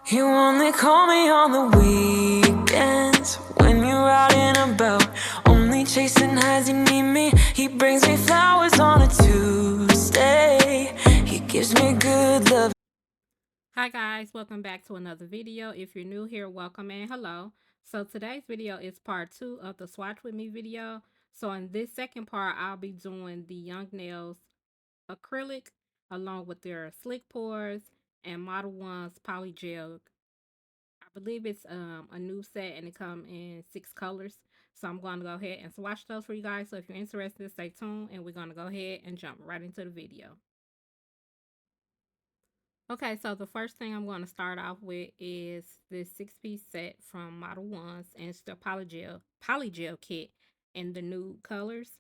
You only call me on the weekends when you're out and about, only chasing highs. You need me. He brings me flowers on a Tuesday. He gives me good love. Hi guys, welcome back to another video. If you're new here, welcome and hello. So today's video is part 2 of the swatch with me video. So in this second part, I'll be doing the Young Nails acrylic along with their slick pores and Modelones polygel. I believe it's a new set and it comes in 6 colors. So I'm going to go ahead and swatch those for you guys. So if you're interested, stay tuned and we're going to go ahead and jump right into the video. Okay, so the first thing I'm going to start off with is this 6-piece set from Modelones, and it's the polygel kit in the nude colors,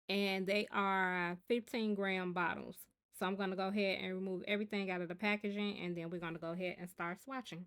and they are 15-gram bottles. So I'm going to go ahead and remove everything out of the packaging, and then we're going to go ahead and start swatching.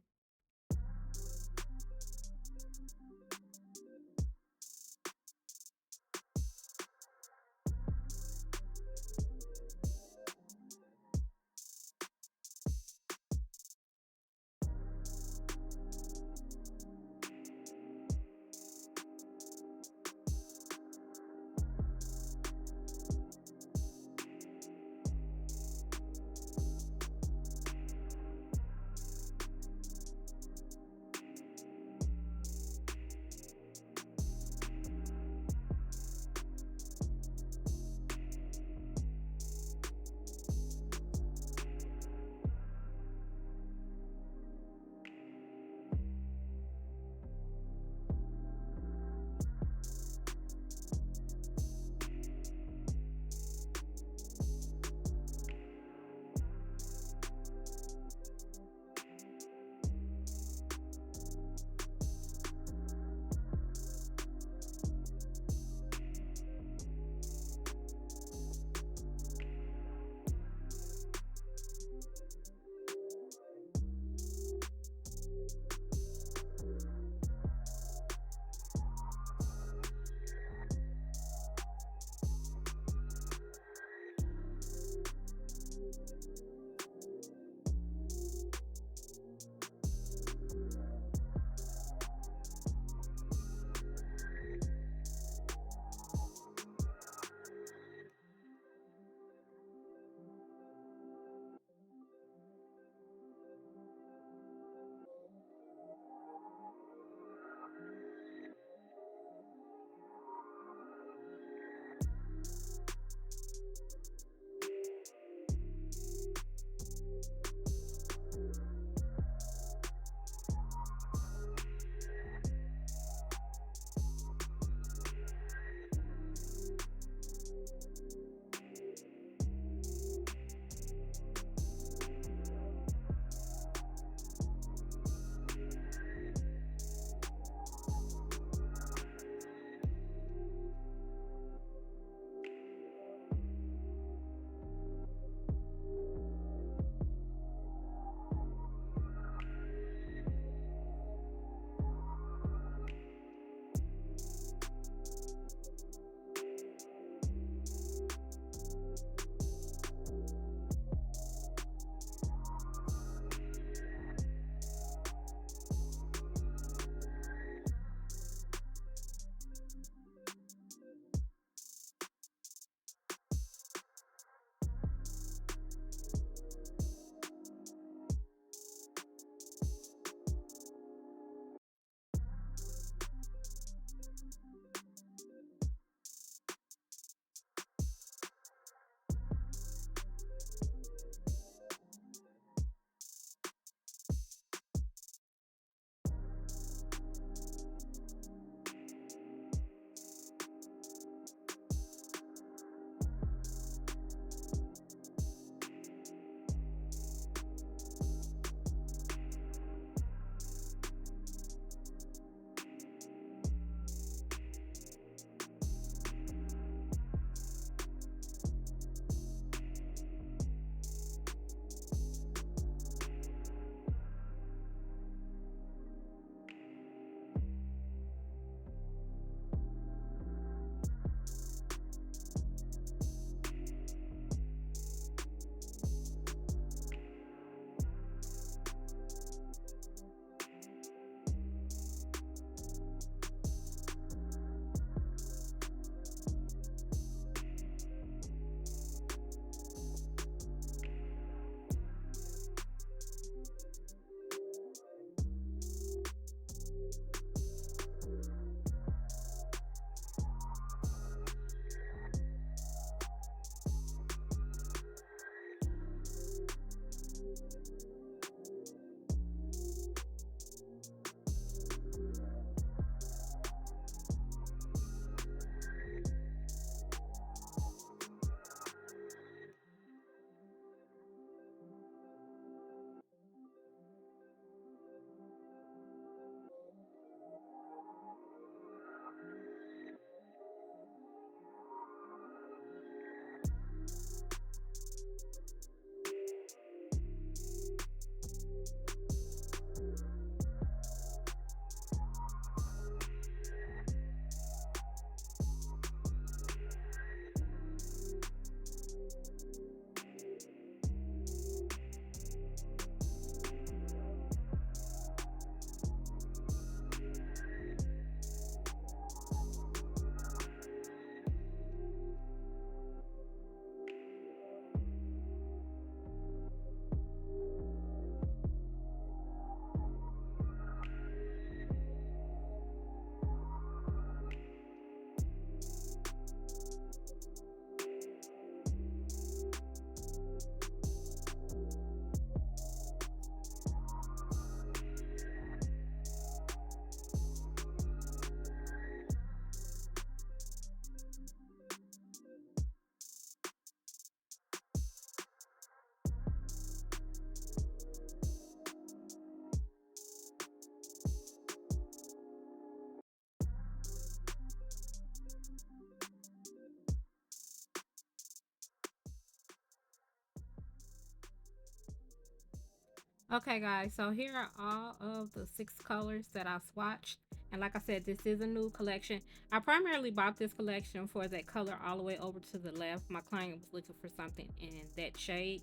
Okay, guys, so here are all of the 6 colors that I swatched. And like I said, this is a new collection. I primarily bought this collection for that color all the way over to the left. My client was looking for something in that shade.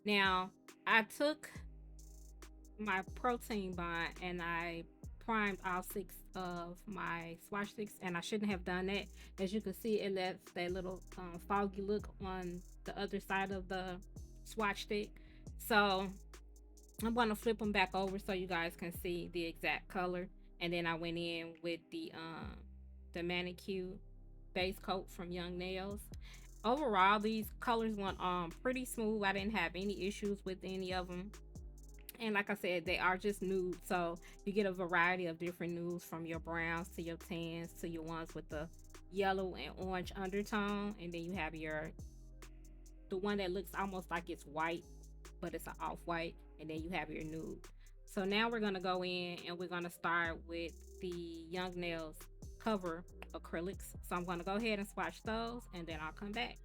Now, I took my protein bond and I primed all 6 of my swatch sticks, and I shouldn't have done that. As you can see, it left that little foggy look on the other side of the swatch stick. So I'm going to flip them back over so you guys can see the exact color. And then I went in with the manicure base coat from Young Nails. Overall, these colors went pretty smooth. I didn't have any issues with any of them. And like I said, they are just nude, so you get a variety of different nudes, from your browns to your tans to your ones with the yellow and orange undertone. And then you have the one that looks almost like it's white, but it's an off-white. And then you have your nude. So now we're gonna go in and we're gonna start with the Young Nails cover acrylics. So I'm gonna go ahead and swatch those, and then I'll come back.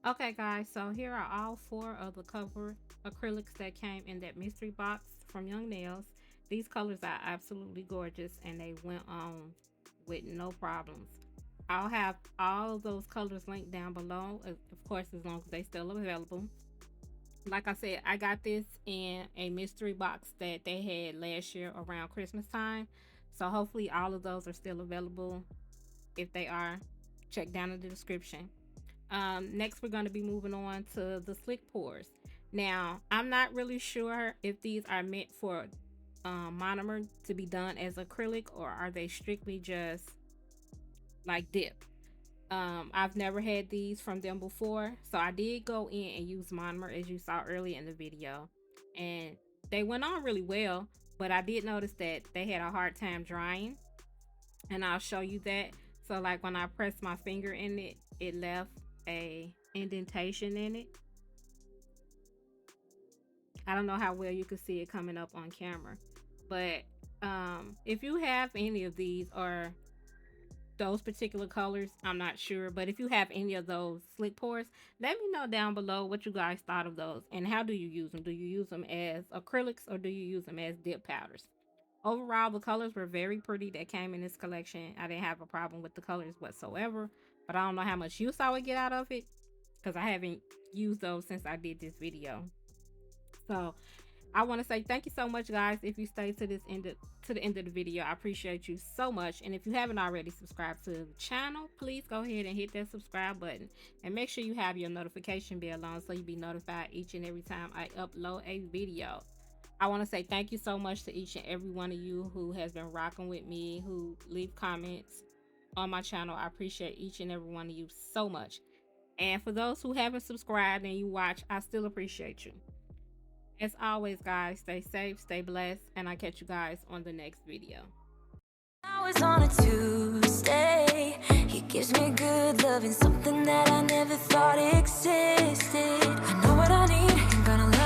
Okay guys, so here are all 4 of the cover acrylics that came in that mystery box from Young Nails. These colors are absolutely gorgeous and they went on with no problems. I'll have all of those colors linked down below, of course, as long as they still available. Like I said, I got this in a mystery box that they had last year around Christmas time. So hopefully all of those are still available. If they are, check down in the description. Next, we're going to be moving on to the slick pours. Now, I'm not really sure if these are meant for monomer to be done as acrylic, or are they strictly just like dip. I've never had these from them before, so I did go in and use monomer as you saw earlier in the video, and they went on really well, but I did notice that they had a hard time drying, and I'll show you that. So like when I pressed my finger in it, it left a indentation in it. I don't know how well you can see it coming up on camera, but if you have any of these or those particular colors, I'm not sure, but if you have any of those slick pours, let me know down below what you guys thought of those and how do you use them. Do you use them as acrylics or do you use them as dip powders? Overall, the colors were very pretty that came in this collection. I didn't have a problem with the colors whatsoever, but I don't know how much use I would get out of it because I haven't used those since I did this video. So I want to say thank you so much, guys. If you stayed to the end of the video, I appreciate you so much. And if you haven't already subscribed to the channel, please go ahead and hit that subscribe button and make sure you have your notification bell on so you'll be notified each and every time I upload a video. I want to say thank you so much to each and every one of you who has been rocking with me, who leave comments on my channel. I appreciate each and every one of you so much. And for those who haven't subscribed and you watch, I still appreciate you. As always, guys, stay safe, stay blessed, and I'll catch you guys on the next video. I was on a Tuesday. He gives me good loving, something that I never thought existed. I know what I need, ain't gonna